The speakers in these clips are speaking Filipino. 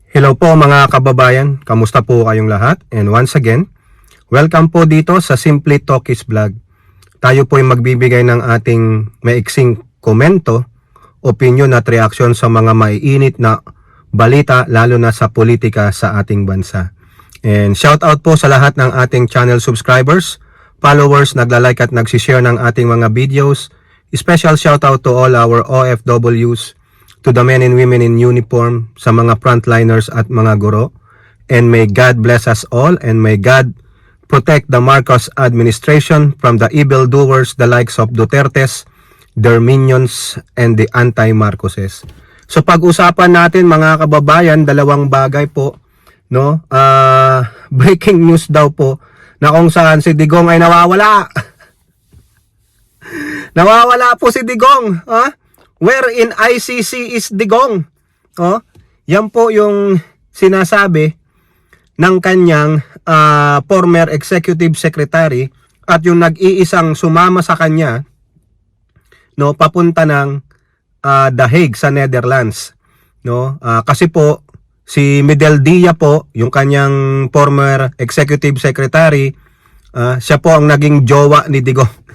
Hello po mga kababayan, kamusta po kayong lahat? And once again, welcome po dito sa Simply Talkies Vlog. Tayo po ay magbibigay ng ating maiksing komento, opinion at reaksyon sa mga maiinit na balita lalo na sa politika sa ating bansa. And shout out po sa lahat ng ating channel subscribers, followers, nagla-like at nagsishare ng ating mga videos. Special shout out to all our OFWs, to the men and women in uniform, sa mga frontliners at mga guro. And may God bless us all, and may God protect the Marcos administration from the evildoers, the likes of Dutertes, their minions, and the anti-Marcoses. So pag-usapan natin mga kababayan, dalawang bagay po, no? Breaking news daw po na kung saan si Digong ay nawawala. Nawawala po si Digong, ha? Where in ICC is Digong? Oh, yan po yung sinasabi ng kanyang former executive secretary at yung nag-iisang sumama sa kanya, no, papunta ng The Hague sa Netherlands, no? Kasi po si Medel Dia po, yung kanyang former executive secretary, siya po ang naging jowa ni Digong.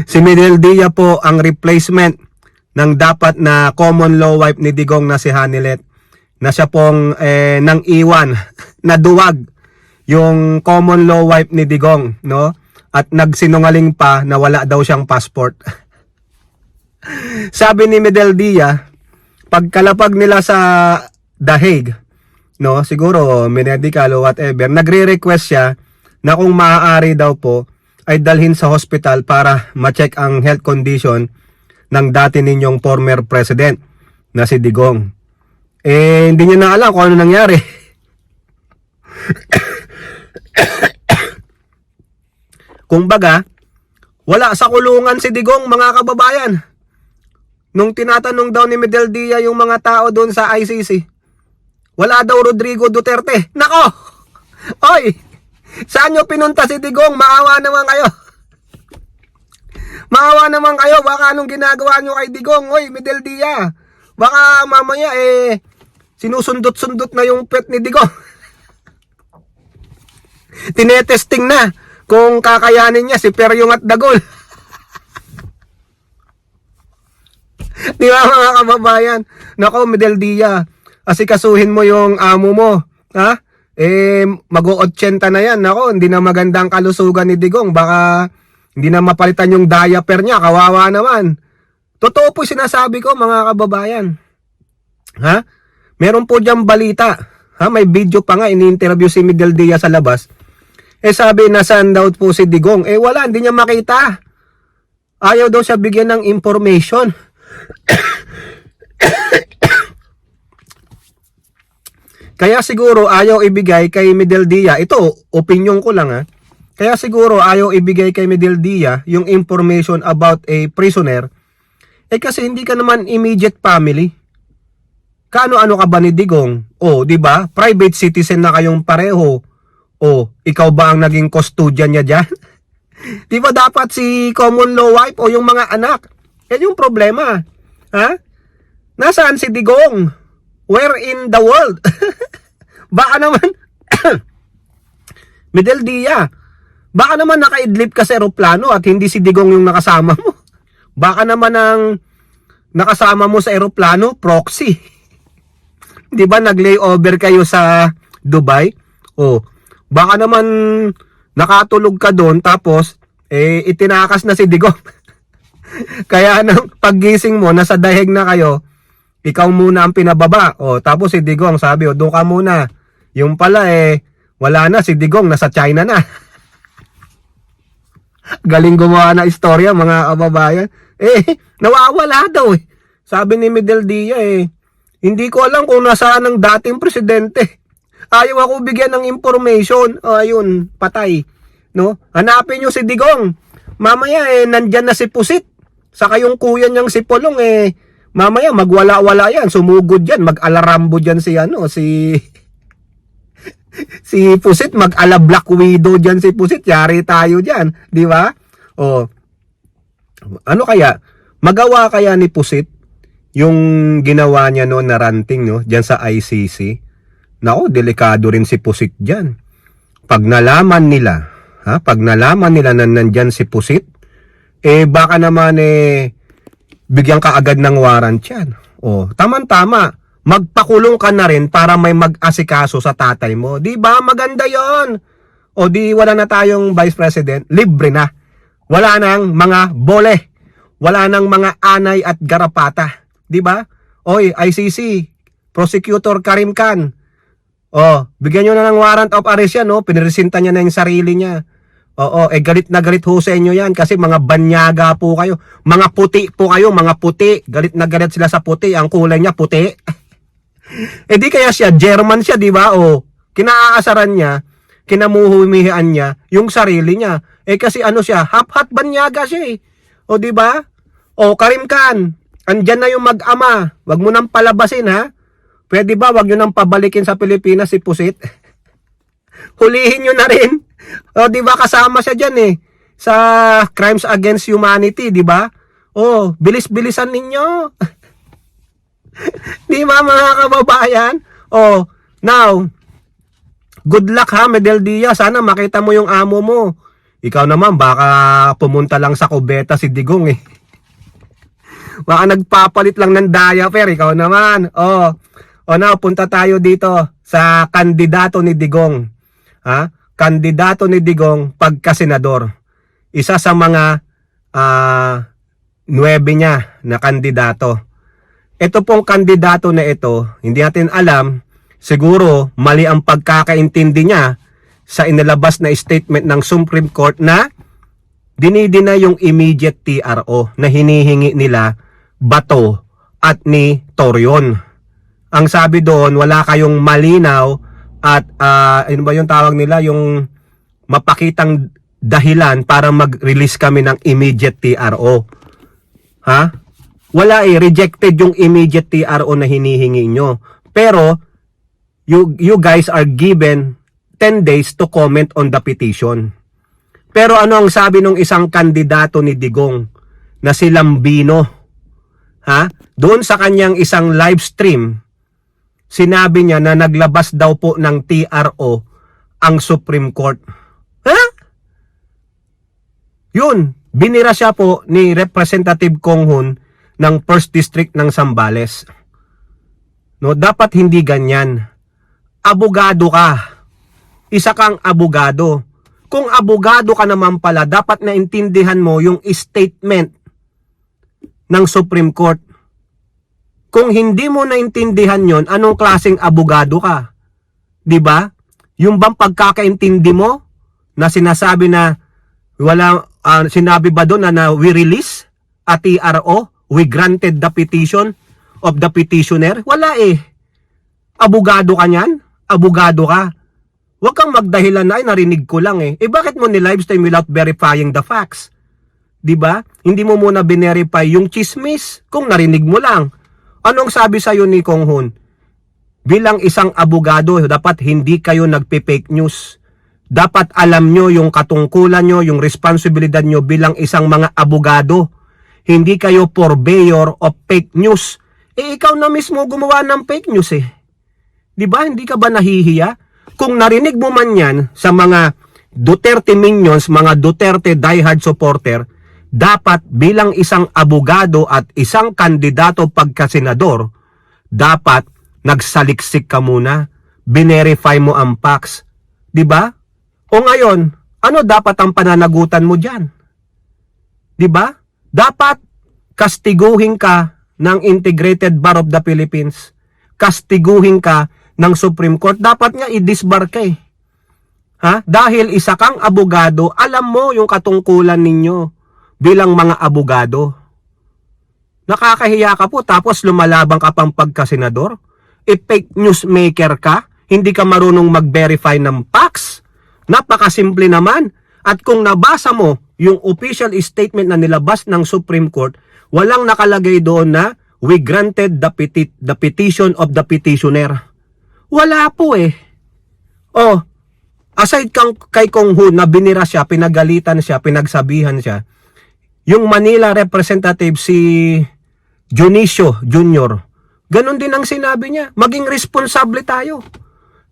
Si Medel Dia po ang replacement ng dapat na common law wife ni Digong na si Hanilet, na siya pong nang iwan, naduwag yung common law wife ni Digong, no? At nagsinungaling pa na wala daw siyang passport. Sabi ni Medel Dia, pagkalapag nila sa The Hague, no, siguro medical o whatever, nagre-request siya na kung maaari daw po ay dalhin sa hospital para ma-check ang health condition ng dati ninyong former president na si Digong. Hindi niya na alam kung ano nangyari. Kumbaga, wala sa kulungan si Digong mga kababayan. Nung tinatanong daw ni Medel Dia yung mga tao doon sa ICC, wala daw Rodrigo Duterte. Nako! Oy! Saan nyo pinunta si Digong? Maawa naman kayo. Maawa naman kayo, baka anong ginagawa nyo kay Digong? Oy, Medel Dia, baka mamaya sinusundot-sundot na yung pet ni Digong. Tinetesting na kung kakayanin niya si Peryong at Dagol. Di ba mga kababayan? Nako, Medel Dia, asikasuhin mo yung amo mo, ha? Mag-o-80 na yan. Nako, hindi na magandang kalusugan ni Digong, baka hindi na mapalitan yung diaper niya, kawawa naman. Totoo po sinasabi ko mga kababayan. Ha? Meron po diyang balita. Ha? May video pa nga, ini-interview si Medel Dia sa labas. Sabi, nasaan daw po si Digong? Wala, hindi niya makita. Ayaw daw siya bigyan ng information. Kaya siguro ayaw ibigay kay Medel Dia. Ito, opinion ko lang, ha. Kaya siguro ayaw ibigay kay Medel Dia yung information about a prisoner. Kasi hindi ka naman immediate family. Kaano-ano ka ba ni Digong? Di ba? Private citizen na kayong pareho. Ikaw ba ang naging custodian niya diyan? Di ba dapat si common law wife o yung mga anak? Yan yung problema. Ha? Nasaan si Digong? Where in the world? Baka naman Medel Dia, baka naman nakaidlip ka sa eroplano at hindi si Digong yung nakasama mo. Baka naman ang nakasama mo sa eroplano, proxy. Di ba nag-layover kayo sa Dubai? Baka naman nakatulog ka doon tapos itinakas na si Digong. Kaya nang paggising mo, nasa dahig na kayo, ikaw muna ang pinababa. Tapos si Digong sabi, doon ka muna. Yung pala wala na, si Digong nasa China na. Galing gumawa na istorya mga kababayan. Nawawala daw Sabi ni Medel Dia hindi ko alam kung nasaan ang dating presidente. Ayaw ako bigyan ng information. Ayun, patay. No? Hanapin nyo si Digong. Mamaya nandyan na si Pusit. Saka yung kuya niyang si Polong mamaya magwala-wala yan. Sumugod yan. Mag-alarambo dyan si Pusit, mag-ala Black Widow dyan si Pusit, yari tayo dyan, di ba? Ano kaya? Magawa kaya ni Pusit yung ginawa niya noon na ranting, no, diyan sa ICC. Nako, delikado rin si Pusit diyan. Pag nalaman nila, pag nalaman nila na nandyan si Pusit, baka naman bigyan ka agad ng warrant yan. Tama-tama, magpakulong ka na rin para may mag-asikaso sa tatay mo. Di ba? Maganda yon. Di wala na tayong vice president, libre na. Wala nang mga bole. Wala nang mga anay at garapata. Di ba? ICC, Prosecutor Karim Khan. Bigyan nyo na ng warrant of arrest yan, Piniresinta niya na yung sarili niya. Galit na galit ho sa inyo yan kasi mga banyaga po kayo. Mga puti po kayo, mga puti. Galit na galit sila sa puti. Ang kulay niya, puti. Di kaya siya, German siya, di ba? Kinaasaran niya, kinamuhumihan niya yung sarili niya. Kasi ano siya, half-half banyaga siya di ba? Karim Khan, andyan na yung mag-ama. Wag mo nang palabasin, ha? Pwede ba, wag nyo nang pabalikin sa Pilipinas si Pusit? Hulihin nyo na rin. Di ba, kasama siya dyan sa Crimes Against Humanity, di ba? Bilis-bilisan ninyo. Di ba, mga kababayan? Now, good luck ha, Medel Diaz. Sana makita mo yung amo mo. Ikaw naman, baka pumunta lang sa kubeta si Digong Baka nagpapalit lang ng diaper, ikaw naman. Now, punta tayo dito sa kandidato ni Digong. Kandidato ni Digong pagka-senador. Isa sa mga 9 niya na kandidato. Ito pong kandidato na ito, hindi natin alam, siguro mali ang pagkakaintindi niya sa inilabas na statement ng Supreme Court na dinidina yung immediate TRO na hinihingi nila Bato at ni Torion. Ang sabi doon, wala kayong malinaw at ano ba yung tawag nila, yung mapakitang dahilan para mag-release kami ng immediate TRO. Wala rejected yung immediate TRO na hinihingi nyo. Pero, you guys are given 10 days to comment on the petition. Pero ano ang sabi ng isang kandidato ni Digong na si Lambino? Doon sa kanyang isang live stream, sinabi niya na naglabas daw po ng TRO ang Supreme Court. Yun, binira siya po ni Representative Kong Hun ng 1st District ng Zambales. Dapat hindi ganyan. Abogado ka. Isa kang abogado. Kung abogado ka naman pala, dapat naintindihan mo yung statement ng Supreme Court. Kung hindi mo naintindihan yon, anong klaseng abogado ka? 'Di ba? Yung bang pagkakaintindi mo na sinasabi na sinabi ba doon na we release a TRO, we granted the petition of the petitioner? Wala Abogado ka niyan? Abogado ka. Huwag kang magdahilan na narinig ko lang bakit mo ni-livestream without verifying the facts? 'Di ba? Hindi mo muna binerify yung chismis kung narinig mo lang. Anong sabi sa iyo ni Kong Hun? Bilang isang abogado, dapat hindi kayo nagpe-fake news. Dapat alam nyo yung katungkulan nyo, yung responsibilidad nyo bilang isang mga abogado. Hindi kayo purveyor of fake news. Ikaw na mismo gumawa ng fake news Di ba? Hindi ka ba nahihiya? Kung narinig mo man yan sa mga Duterte minions, mga Duterte diehard supporter, dapat bilang isang abogado at isang kandidato pagka-senador, dapat nagsaliksik ka muna, binerify mo ang facts. Di ba? O ngayon, ano dapat ang pananagutan mo dyan? Di ba? Dapat kastiguhin ka ng Integrated Bar of the Philippines. Kastiguhin ka ng Supreme Court. Dapat nga i-disbar ka Dahil isa kang abogado, alam mo yung katungkulan ninyo bilang mga abogado. Nakakahiya ka po tapos lumalabang ka pang pagka-senador? Fake news maker ka? Hindi ka marunong mag-verify ng facts? Napakasimple naman. At kung nabasa mo yung official statement na nilabas ng Supreme Court, walang nakalagay doon na we granted the petition of the petitioner. Wala po aside kay Kong Hun na binira siya, pinagalitan siya, pinagsabihan siya, yung Manila representative si Dionisio Jr., ganun din ang sinabi niya. Maging responsable tayo.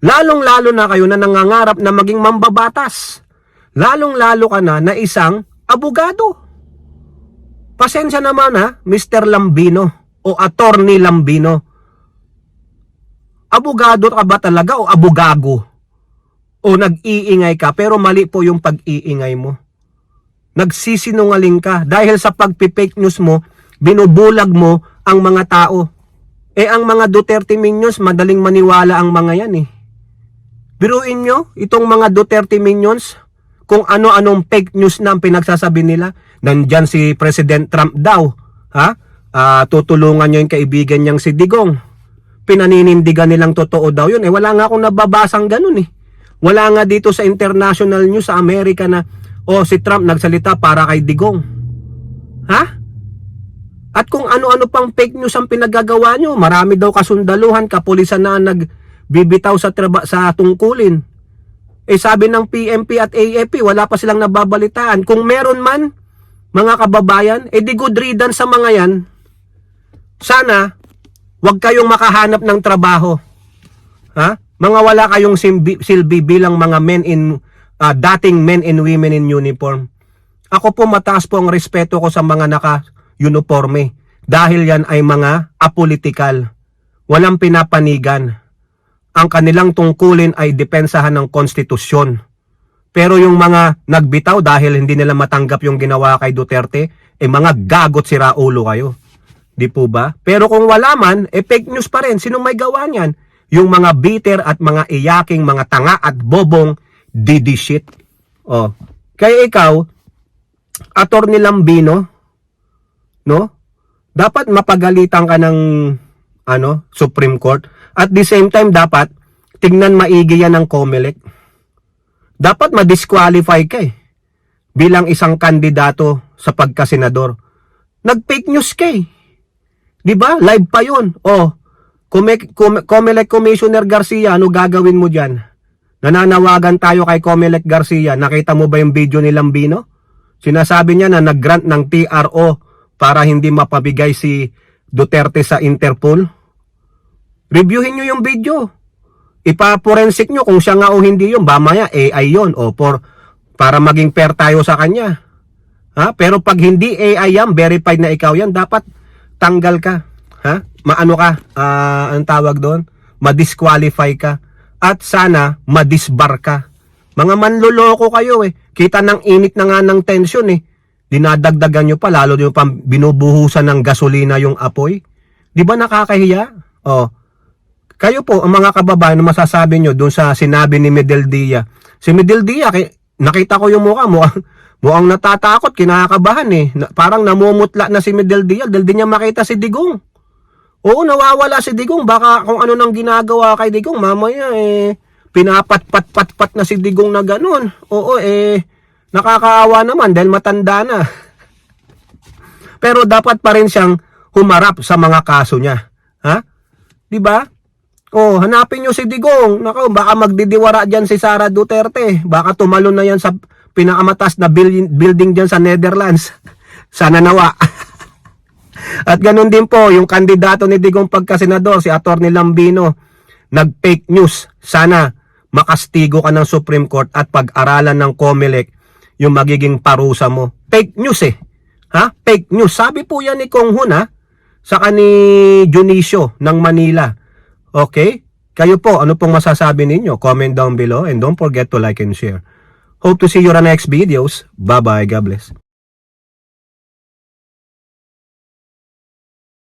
Lalong-lalo na kayo na nangangarap na maging mambabatas. Lalong-lalo ka na isang abogado. Pasensya naman ha, Mr. Lambino o Attorney Lambino. Abogado ka ba talaga o abogago? O nag-iingay ka pero mali po yung pag-iingay mo. Nagsisinungaling ka dahil sa pagpipake news mo, binubulag mo ang mga tao. Ang mga Duterte minions, madaling maniwala ang mga yan Biruin nyo, itong mga Duterte minions, kung ano-anong fake news na ang pinagsasabi nila. Nandyan si President Trump daw, tutulungan nyo yung kaibigan niyang si Digong. Pinaninindigan nilang totoo daw yun. Wala nga akong nababasang ganun Wala nga dito sa international news sa Amerika na, si Trump nagsalita para kay Digong. At kung ano-ano pang fake news ang pinagagawa nyo, marami daw kasundaluhan, kapulisan na nagbibitaw sa tungkulin. Sabi ng PNP at AFP, wala pa silang nababalitaan. Kung meron man, mga kababayan, di good riddance sa mga yan. Sana, wag kayong makahanap ng trabaho. Mga wala kayong silbi bilang mga dating men and women in uniform. Ako po mataas po ang respeto ko sa mga naka-uniforme dahil yan ay mga apolitikal. Walang pinapanigan. Ang kanilang tungkulin ay depensahan ng konstitusyon. Pero yung mga nagbitaw dahil hindi nila matanggap yung ginawa kay Duterte, mga gagot sira ulo kayo. Di po ba? Pero kung wala man, fake news pa rin. Sino may gawa niyan? Yung mga bitter at mga iyaking mga tanga at bobong didi shit. Kaya ikaw, Attorney Lambino, dapat mapagalitan ka ng Supreme Court. At the same time, dapat tignan maigi yan ng COMELEC. Dapat ma-disqualify ka bilang isang kandidato sa pagkasenador. Nag-fake news ka Di ba? Live pa yun. COMELEC Commissioner Garcia, ano gagawin mo dyan? Nananawagan tayo kay COMELEC Garcia. Nakita mo ba yung video ni Lambino? Sinasabi niya na nag-grant ng TRO para hindi mapabigay si Duterte sa Interpol. Reviewin nyo yung video. Ipa-forensic nyo kung siya nga o hindi yun. Mamaya AI yun. Para maging fair tayo sa kanya. Pero pag hindi AI yan, verified na ikaw yan, dapat tanggal ka. Maano ka? Anong tawag doon? Ma-disqualify ka. At sana, ma-disbar ka. Mga manloloko kayo Kita ng init na nga ng tension Dinadagdagan nyo pa, lalo nyo pa binubuhusan ng gasolina yung apoy. Di ba nakakahiya? Kayo po, ang mga kababayan, masasabi nyo doon sa sinabi ni Medel Dia. Si Medel Dia, nakita ko yung mukha, mukhang natatakot, kinakabahan Parang namumutla na si Medel Dia dahil di niya makita si Digong. Nawawala si Digong. Baka kung ano nang ginagawa kay Digong, mamaya pinapat-pat-pat-pat na si Digong na ganun. Nakakaawa naman dahil matanda na. Pero dapat pa rin siyang humarap sa mga kaso niya. Di ba? Hanapin nyo si Digong. Baka magdidiwara dyan si Sara Duterte. Baka tumalon na yan sa pinakamatas na building dyan sa Netherlands. Sana nawa. At ganun din po, yung kandidato ni Digong pagkasenador, si Attorney Lambino, nag-fake news. Sana makastigo ka ng Supreme Court at pag-aralan ng COMELEC yung magiging parusa mo. Fake news Fake news. Sabi po yan ni Kong Hun saka ni Dionisio ng Manila. Okay? Kayo po, ano pong masasabi ninyo? Comment down below and don't forget to like and share. Hope to see you on the next videos. Bye-bye. God bless.